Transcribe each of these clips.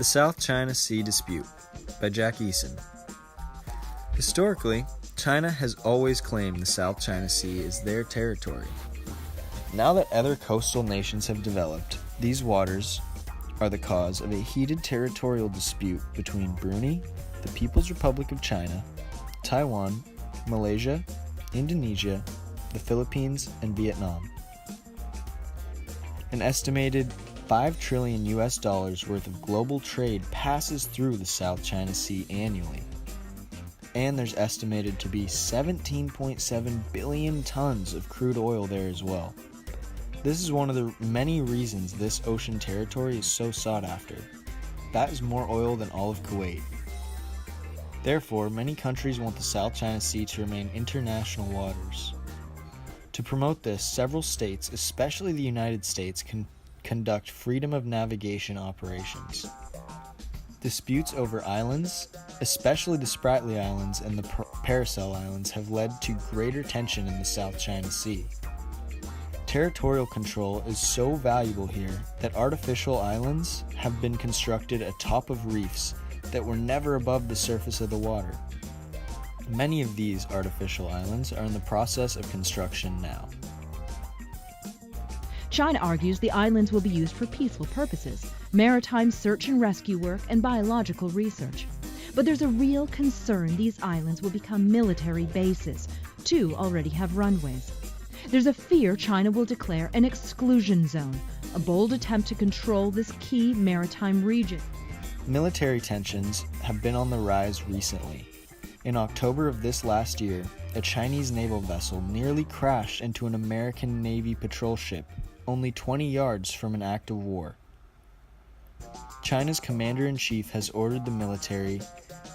The South China Sea Dispute by Jack Eason. Historically, China has always claimed the South China Sea is their territory. Now that other coastal nations have developed, these waters are the cause of a heated territorial dispute between Brunei, the People's Republic of China, Taiwan, Malaysia, Indonesia, the Philippines, and Vietnam. An estimated $5 trillion worth of global trade passes through the South China Sea annually. And there's estimated to be 17.7 billion tons of crude oil there as well. This is one of the many reasons this ocean territory is so sought after. That is more oil than all of Kuwait. Therefore, many countries want the South China Sea to remain international waters. To promote this, several states, especially the United States, can conduct freedom of navigation operations. Disputes over islands, especially the Spratly Islands and the Paracel Islands, have led to greater tension in the South China Sea. Territorial control is so valuable here that artificial islands have been constructed atop of reefs that were never above the surface of the water. Many of these artificial islands are in the process of construction now. China argues the islands will be used for peaceful purposes, maritime search and rescue work, and biological research. But there's a real concern these islands will become military bases. 2 already have runways. There's a fear China will declare an exclusion zone, a bold attempt to control this key maritime region. Military tensions have been on the rise recently. In October of this last year, a Chinese naval vessel nearly crashed into an American Navy patrol ship, only 20 yards from an act of war. China's commander-in-chief has ordered the military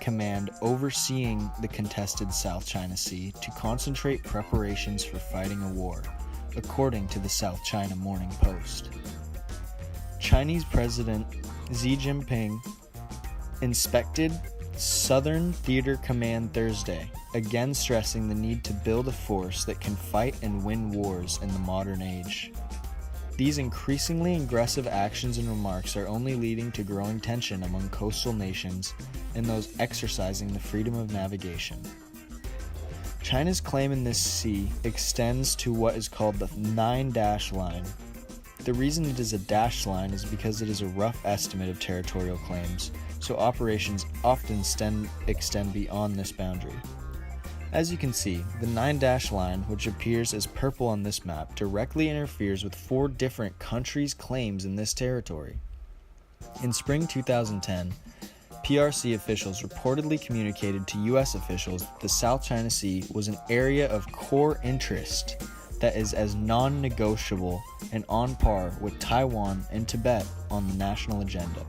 command overseeing the contested South China Sea to concentrate preparations for fighting a war, according to the South China Morning Post. Chinese President Xi Jinping inspected Southern Theater Command Thursday, again stressing the need to build a force that can fight and win wars in the modern age. These increasingly aggressive actions and remarks are only leading to growing tension among coastal nations and those exercising the freedom of navigation. China's claim in this sea extends to what is called the 9-dash line. The reason it is a dashed line is because it is a rough estimate of territorial claims, so operations often extend beyond this boundary. As you can see, the 9-dash line, which appears as purple on this map, directly interferes with 4 different countries' claims in this territory. In spring 2010, PRC officials reportedly communicated to U.S. officials that the South China Sea was an area of core interest that is as non-negotiable and on par with Taiwan and Tibet on the national agenda.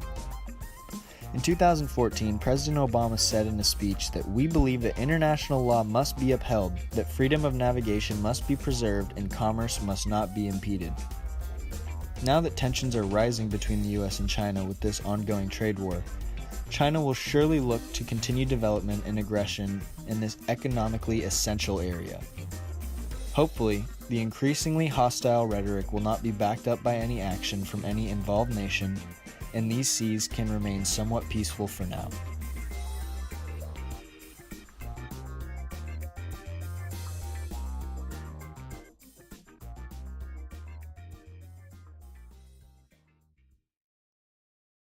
In 2014, President Obama said in a speech that we believe that international law must be upheld, that freedom of navigation must be preserved, and commerce must not be impeded. Now that tensions are rising between the US and China with this ongoing trade war, China will surely look to continue development and aggression in this economically essential area. Hopefully, the increasingly hostile rhetoric will not be backed up by any action from any involved nation, and these seas can remain somewhat peaceful for now.